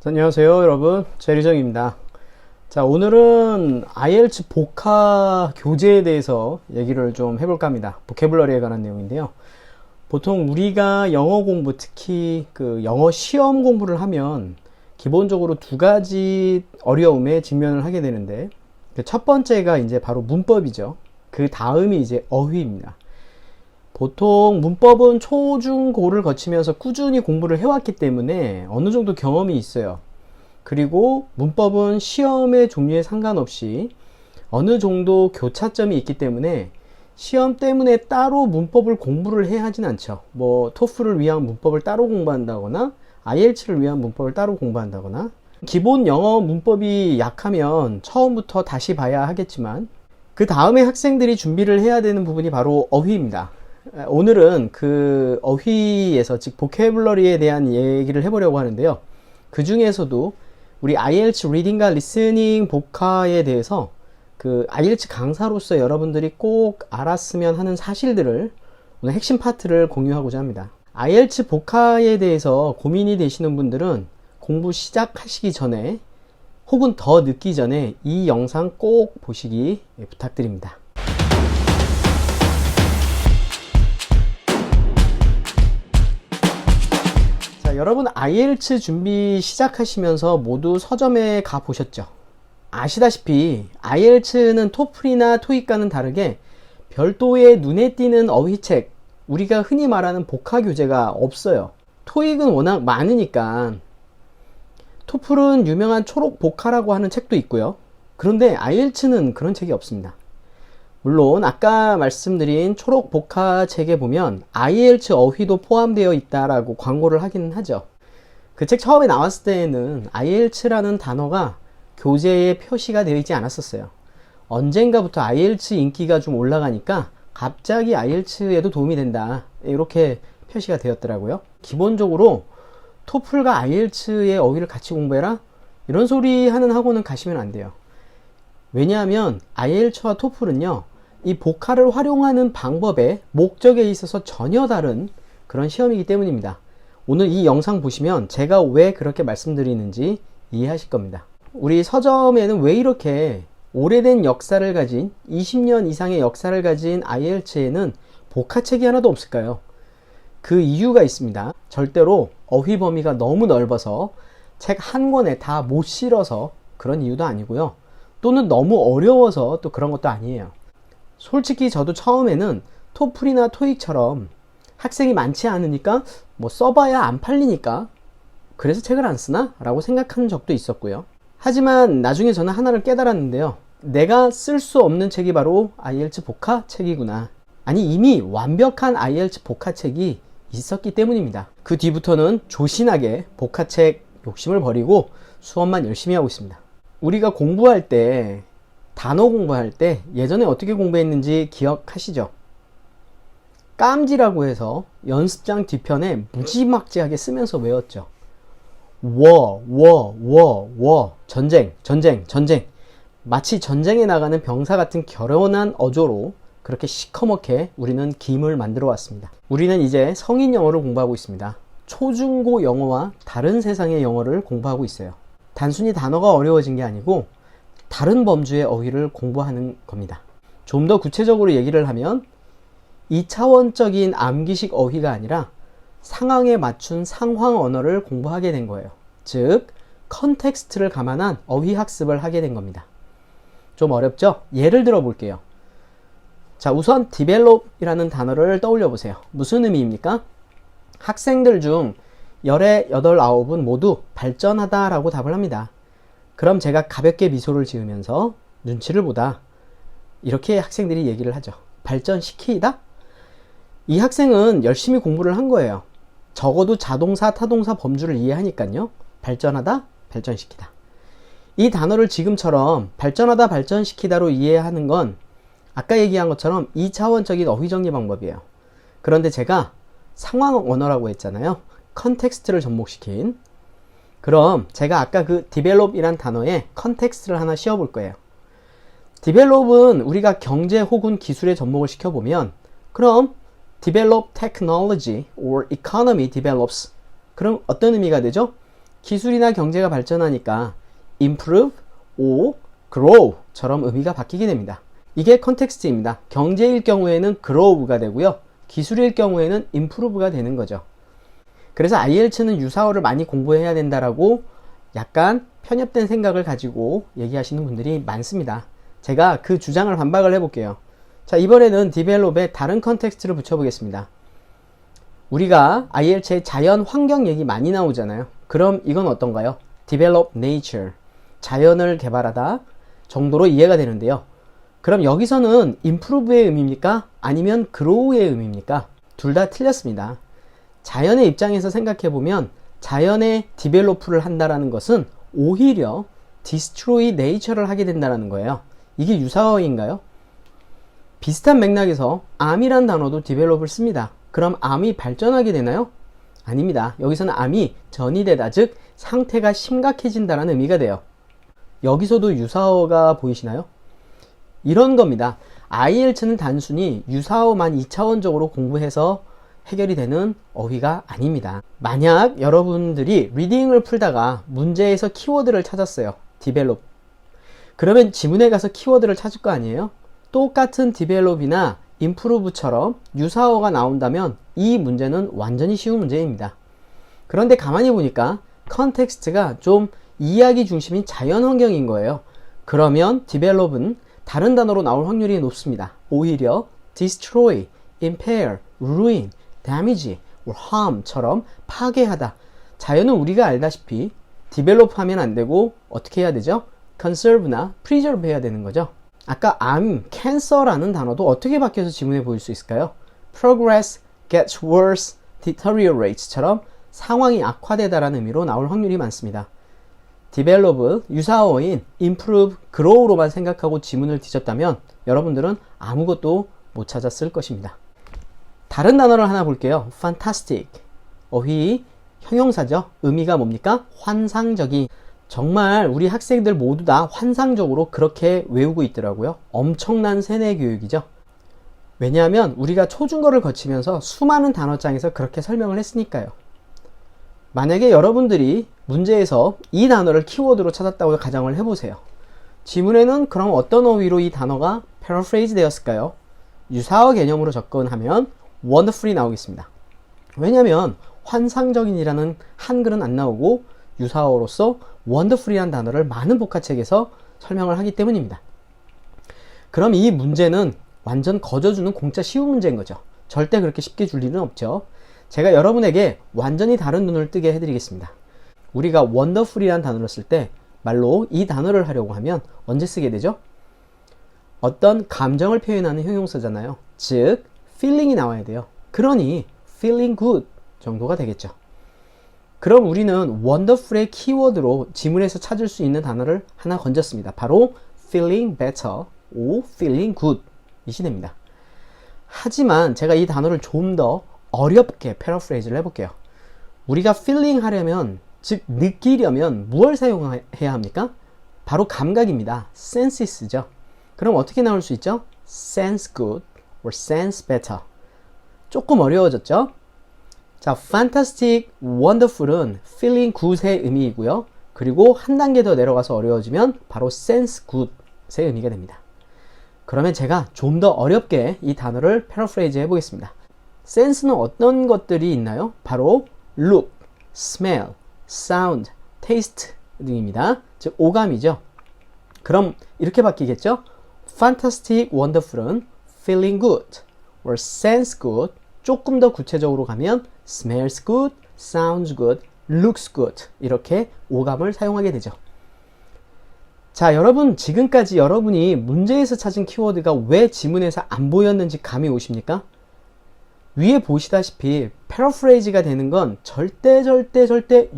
안녕하세요 여러분, 제리정입니다. 자, 오늘은 IELTS 복화 교재에 대해서 얘기를 좀 해볼까 합니다. 보캐블러리에 관한 내용인데요. 보통 우리가 영어 공부, 특히 그 영어 시험 공부를 하면 기본적으로 두 가지 어려움에 직면을 하게 되는데, 그 첫 번째가 이제 바로 문법이죠. 그 다음이 이제 어휘입니다. 보통 문법은 초, 중, 고를 거치면서 꾸준히 공부를 해왔기 때문에 어느 정도 경험이 있어요. 그리고 문법은 시험의 종류에 상관없이 어느 정도 교차점이 있기 때문에 시험 때문에 따로 문법을 공부를 해야 하진 않죠. 뭐 토플을 위한 문법을 따로 공부한다거나 IELTS를 위한 문법을 따로 공부한다거나, 기본 영어 문법이 약하면 처음부터 다시 봐야 하겠지만 그 다음에 학생들이 준비를 해야 되는 부분이 바로 어휘입니다. 오늘은 그 어휘에서, 즉 보캐블러리에 대한 얘기를 해보려고 하는데요. 그 중에서도 우리 IELTS 리딩과 리스닝 복화에 대해서 그 IELTS 강사로서 여러분들이 꼭 알았으면 하는 사실들을 오늘 핵심 파트를 공유하고자 합니다. IELTS 복화에 대해서 고민이 되시는 분들은 공부 시작하시기 전에 혹은 더 늦기 전에 이 영상 꼭 보시기 부탁드립니다. 여러분, IELTS 준비 시작하시면서 모두 서점에 가 보셨죠? 아시다시피 IELTS는 토플이나 토익과는 다르게 별도의 눈에 띄는 어휘책, 우리가 흔히 말하는 복화 교재가 없어요. 토익은 워낙 많으니까. 토플은 유명한 초록 복화라고 하는 책도 있고요. 그런데 IELTS는 그런 책이 없습니다. 물론 아까 말씀드린 초록 복화 책에 보면 IELTS 어휘도 포함되어 있다라고 광고를 하기는 하죠. 그 책 처음에 나왔을 때에는 IELTS라는 단어가 교재에 표시가 되어 있지 않았었어요. 언젠가부터 IELTS 인기가 좀 올라가니까 갑자기 IELTS에도 도움이 된다, 이렇게 표시가 되었더라고요. 기본적으로 토플과 IELTS의 어휘를 같이 공부해라, 이런 소리 하는 학원은 가시면 안 돼요. 왜냐하면 IELTS와 토플은요, 이 복화를 활용하는 방법의 목적에 있어서 전혀 다른 그런 시험이기 때문입니다. 오늘 이 영상 보시면 제가 왜 그렇게 말씀드리는지 이해하실 겁니다. 우리 서점에는 왜 이렇게 오래된 역사를 가진, 20년 이상의 역사를 가진 IELTS에는 복화책이 하나도 없을까요? 그 이유가 있습니다. 절대로 어휘 범위가 너무 넓어서 책 한 권에 다 못 실어서 그런 이유도 아니고요. 또는 너무 어려워서 또 그런 것도 아니에요. 솔직히 저도 처음에는 토플이나 토익처럼 학생이 많지 않으니까 뭐 써봐야 안 팔리니까 그래서 책을 안 쓰나? 라고 생각하는 적도 있었고요. 하지만 나중에 저는 하나를 깨달았는데요. 내가 쓸 수 없는 책이 바로 IELTS 복화 책이구나. 아니, 이미 완벽한 IELTS 복화 책이 있었기 때문입니다. 그 뒤부터는 조신하게 복화책 욕심을 버리고 수업만 열심히 하고 있습니다. 우리가 공부할 때, 단어 공부할 때 예전에 어떻게 공부했는지 기억하시죠? 깜지라고 해서 연습장 뒤편에 무지막지하게 쓰면서 외웠죠. 전쟁. 마치 전쟁에 나가는 병사 같은 결연한 어조로 그렇게 시커멓게 우리는 김을 만들어 왔습니다. 우리는 이제 성인 영어를 공부하고 있습니다. 초중고 영어와 다른 세상의 영어를 공부하고 있어요. 단순히 단어가 어려워진 게 아니고 다른 범주의 어휘를 공부하는 겁니다. 좀 더 구체적으로 얘기를 하면 2차원적인 암기식 어휘가 아니라 상황에 맞춘 상황 언어를 공부하게 된 거예요. 즉, 컨텍스트를 감안한 어휘 학습을 하게 된 겁니다. 좀 어렵죠? 예를 들어 볼게요. 자, 우선 develop이라는 단어를 떠올려 보세요. 무슨 의미입니까? 학생들 중 열의 8, 9은 모두 발전하다 라고 답을 합니다. 그럼 제가 가볍게 미소를 지으면서 눈치를 보다, 이렇게 학생들이 얘기를 하죠. 발전시키다? 이 학생은 열심히 공부를 한 거예요. 적어도 자동사, 타동사 범주를 이해하니까요. 발전하다, 발전시키다. 이 단어를 지금처럼 발전하다, 발전시키다로 이해하는 건 아까 얘기한 것처럼 2차원적인 어휘 정리 방법이에요. 그런데 제가 상황 언어라고 했잖아요. 컨텍스트를 접목시킨. 그럼 제가 아까 그 develop이란 단어에 컨텍스트를 하나 씌워볼 거예요. develop은 우리가 경제 혹은 기술에 접목을 시켜보면, 그럼 develop technology or economy develops, 그럼 어떤 의미가 되죠? 기술이나 경제가 발전하니까 improve or grow처럼 의미가 바뀌게 됩니다. 이게 컨텍스트입니다. 경제일 경우에는 grow가 되고요. 기술일 경우에는 improve가 되는 거죠. 그래서 IELTS는 유사어를 많이 공부해야 된다라고 약간 편협된 생각을 가지고 얘기하시는 분들이 많습니다. 제가 그 주장을 반박을 해볼게요. 자, 이번에는 develop에 다른 컨텍스트를 붙여보겠습니다. 우리가 IELTS에 자연 환경 얘기 많이 나오잖아요. 그럼 이건 어떤가요? develop nature, 자연을 개발하다 정도로 이해가 되는데요. 그럼 여기서는 improve의 의미입니까? 아니면 grow의 의미입니까? 둘 다 틀렸습니다. 자연의 입장에서 생각해보면 자연의 develop를 한다라는 것은 오히려 destroy nature를 하게 된다는 거예요. 이게 유사어인가요? 비슷한 맥락에서 암이란 단어도 develop을 씁니다. 그럼 암이 발전하게 되나요? 아닙니다. 여기서는 암이 전이되다, 즉 상태가 심각해진다는 의미가 돼요. 여기서도 유사어가 보이시나요? 이런 겁니다. IELTS는 단순히 유사어만 2차원적으로 공부해서 해결이 되는 어휘가 아닙니다. 만약 여러분들이 리딩을 풀다가 문제에서 키워드를 찾았어요. develop. 그러면 지문에 가서 키워드를 찾을 거 아니에요? 똑같은 develop이나 improve처럼 유사어가 나온다면 이 문제는 완전히 쉬운 문제입니다. 그런데 가만히 보니까 컨텍스트가 좀 이야기 중심인 자연 환경인 거예요. 그러면 develop은 다른 단어로 나올 확률이 높습니다. 오히려 destroy, impair, ruin, damage, or harm처럼 파괴하다. 자연은 우리가 알다시피 develop 하면 안 되고 어떻게 해야 되죠? conserve나 preserve 해야 되는 거죠. 아까 암, cancer라는 단어도 어떻게 바뀌어서 지문에 보일 수 있을까요? progress, gets worse, deteriorates처럼 상황이 악화되다라는 의미로 나올 확률이 많습니다. develop, 유사어인 improve, grow로만 생각하고 지문을 뒤졌다면 여러분들은 아무것도 못 찾았을 것입니다. 다른 단어를 하나 볼게요. fantastic. 어휘, 형용사죠. 의미가 뭡니까? 환상적인. 정말 우리 학생들 모두 다 환상적으로 그렇게 외우고 있더라고요. 엄청난 세뇌 교육이죠. 왜냐하면 우리가 초중고를 거치면서 수많은 단어장에서 그렇게 설명을 했으니까요. 만약에 여러분들이 문제에서 이 단어를 키워드로 찾았다고 가정을 해보세요. 지문에는 그럼 어떤 어휘로 이 단어가 paraphrase 되었을까요? 유사어 개념으로 접근하면 wonderfully 나오겠습니다. 왜냐하면 환상적인이라는 한글은 안 나오고 유사어로서 wonderful이라는 단어를 많은 복화책에서 설명을 하기 때문입니다. 그럼 이 문제는 완전 거저주는 공짜 쉬운 문제인 거죠. 절대 그렇게 쉽게 줄 일은 없죠. 제가 여러분에게 완전히 다른 눈을 뜨게 해드리겠습니다. 우리가 wonderful이라는 단어를 쓸 때 말로 이 단어를 하려고 하면 언제 쓰게 되죠? 어떤 감정을 표현하는 형용사잖아요. 즉 feeling이 나와야 돼요. 그러니 feeling good 정도가 되겠죠. 그럼 우리는 wonderful의 키워드로 지문에서 찾을 수 있는 단어를 하나 건졌습니다. 바로 feeling better or feeling good 이 시됩니다. 하지만 제가 이 단어를 좀 더 어렵게 패러프레이즈를 해볼게요. 우리가 feeling 하려면, 즉 느끼려면 무엇을 사용해야 합니까? 바로 감각입니다. senses죠. 그럼 어떻게 나올 수 있죠? sense good or sense better. 조금 어려워졌죠? 자, fantastic, wonderful은 feeling good의 의미이고요. 그리고 한 단계 더 내려가서 어려워지면 바로 sense good의 의미가 됩니다. 그러면 제가 좀 더 어렵게 이 단어를 패러프레이즈 해보겠습니다. sense는 어떤 것들이 있나요? 바로 look, smell, sound, taste 등입니다. 즉 오감이죠. 그럼 이렇게 바뀌겠죠? fantastic, wonderful은 feeling good or sense good. 조금 더 구체적으로 가면 smells good, sounds good, looks good 이렇게 오감을 사용하게 되죠. 자, 여러분 지금까지 여러분이 문제에서 찾은 키워드가 왜 지문에서 안 보였는지 감이 오십니까? 위에 보시다시피 패러프레이즈가 되는 건 절대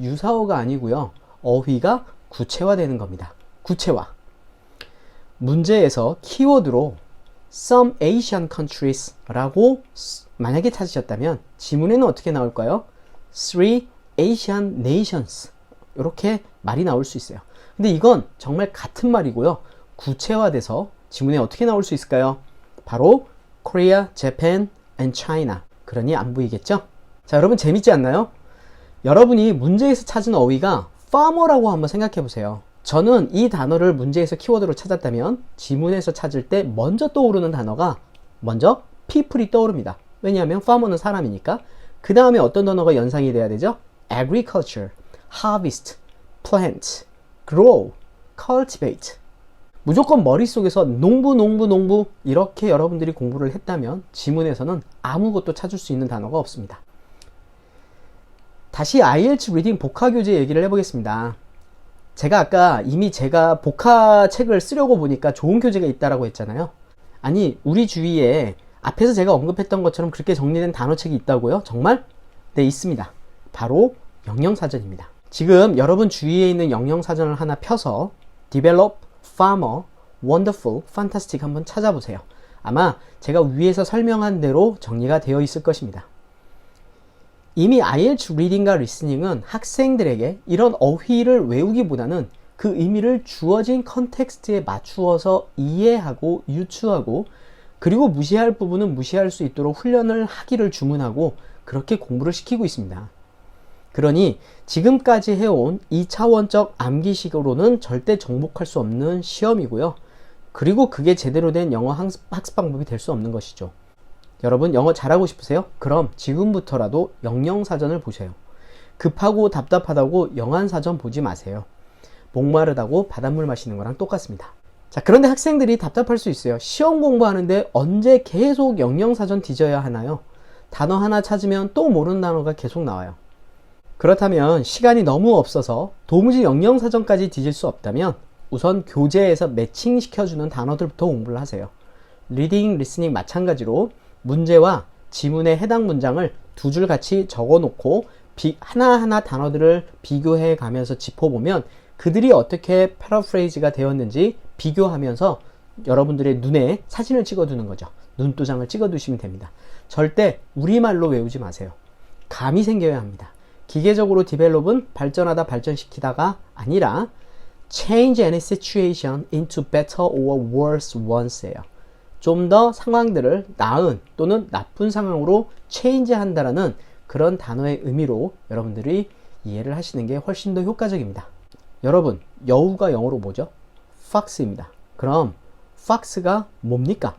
유사어가 아니고요. 어휘가 구체화되는 겁니다. 구체화. 문제에서 키워드로 some Asian countries 라고 만약에 찾으셨다면 지문에는 어떻게 나올까요? three Asian nations 이렇게 말이 나올 수 있어요. 근데 이건 정말 같은 말이고요. 구체화돼서 지문에 어떻게 나올 수 있을까요? 바로 Korea, Japan, and China. 그러니 안 보이겠죠? 자, 여러분 재밌지 않나요? 여러분이 문제에서 찾은 어휘가 farmer라고 한번 생각해 보세요. 저는 이 단어를 문제에서 키워드로 찾았다면 지문에서 찾을 때 먼저 떠오르는 단어가 먼저 people이 떠오릅니다. 왜냐하면 farmer는 사람이니까. 그 다음에 어떤 단어가 연상이 돼야 되죠? agriculture, harvest, plant, grow, cultivate. 무조건 머릿속에서 농부 이렇게 여러분들이 공부를 했다면 지문에서는 아무것도 찾을 수 있는 단어가 없습니다. 다시 IELTS 리딩 복화 교재 얘기를 해보겠습니다. 제가 아까 이미 제가 복화 책을 쓰려고 보니까 좋은 교재가 있다라고 했잖아요. 아니, 우리 주위에 앞에서 제가 언급했던 것처럼 그렇게 정리된 단어책이 있다고요? 정말? 네, 있습니다. 바로 영영사전입니다. 지금 여러분 주위에 있는 영영사전을 하나 펴서 develop, farmer, wonderful, fantastic 한번 찾아보세요. 아마 제가 위에서 설명한 대로 정리가 되어 있을 것입니다. 이미 IELTS 리딩과 리스닝은 학생들에게 이런 어휘를 외우기보다는 그 의미를 주어진 컨텍스트에 맞추어서 이해하고 유추하고 그리고 무시할 부분은 무시할 수 있도록 훈련을 하기를 주문하고 그렇게 공부를 시키고 있습니다. 그러니 지금까지 해온 2차원적 암기식으로는 절대 정복할 수 없는 시험이고요. 그리고 그게 제대로 된 영어 학습 방법이 될 수 없는 것이죠. 여러분 영어 잘하고 싶으세요? 그럼 지금부터라도 영영사전을 보세요. 급하고 답답하다고 영안사전 보지 마세요. 목마르다고 바닷물 마시는 거랑 똑같습니다. 자, 그런데 학생들이 답답할 수 있어요. 시험 공부하는데 언제 계속 영영사전 뒤져야 하나요? 단어 하나 찾으면 또 모르는 단어가 계속 나와요. 그렇다면 시간이 너무 없어서 도무지 영영사전까지 뒤질 수 없다면 우선 교재에서 매칭시켜주는 단어들부터 공부를 하세요. 리딩, 리스닝 마찬가지로 문제와 지문의 해당 문장을 두 줄 같이 적어놓고 하나하나 단어들을 비교해 가면서 짚어보면 그들이 어떻게 패러프레이즈가 되었는지 비교하면서 여러분들의 눈에 사진을 찍어두는 거죠. 눈도장을 찍어두시면 됩니다. 절대 우리말로 외우지 마세요. 감이 생겨야 합니다. 기계적으로 디벨롭은 발전하다 발전시키다가 아니라 change any situation into better or worse ones예요. 좀 더 상황들을 나은 또는 나쁜 상황으로 change 한다라는 그런 단어의 의미로 여러분들이 이해를 하시는 게 훨씬 더 효과적입니다. 여러분, 여우가 영어로 뭐죠? fox입니다. 그럼 fox가 뭡니까?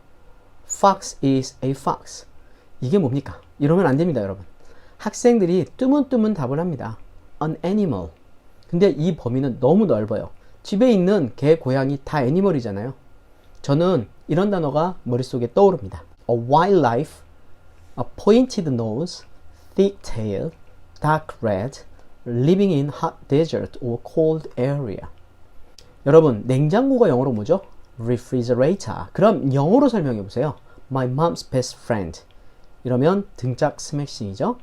fox is a fox. 이게 뭡니까? 이러면 안 됩니다, 여러분. 학생들이 뜨문뜨문 답을 합니다. an animal. 근데 이 범위는 너무 넓어요. 집에 있는 개, 고양이 다 애니멀이잖아요. 저는 이런 단어가 머릿속에 떠오릅니다. a wildlife, a pointed nose, thick tail, dark red, living in hot desert or cold area. 여러분, 냉장고가 영어로 뭐죠? refrigerator. 그럼 영어로 설명해 보세요. my mom's best friend. 이러면 등짝 스매싱이죠.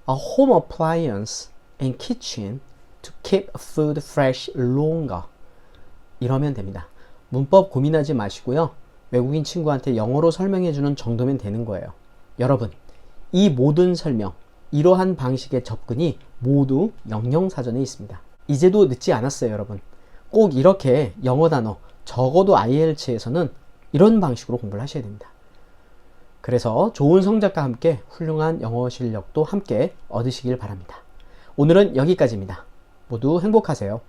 a home appliance and kitchen to keep food fresh longer. 이러면 됩니다. 문법 고민하지 마시고요. 외국인 친구한테 영어로 설명해 주는 정도면 되는 거예요. 여러분, 이 모든 설명, 이러한 방식의 접근이 모두 영영사전에 있습니다. 이제도 늦지 않았어요, 여러분. 꼭 이렇게 영어 단어, 적어도 IELTS에서는 이런 방식으로 공부를 하셔야 됩니다. 그래서 좋은 성적과 함께 훌륭한 영어 실력도 함께 얻으시길 바랍니다. 오늘은 여기까지입니다. 모두 행복하세요.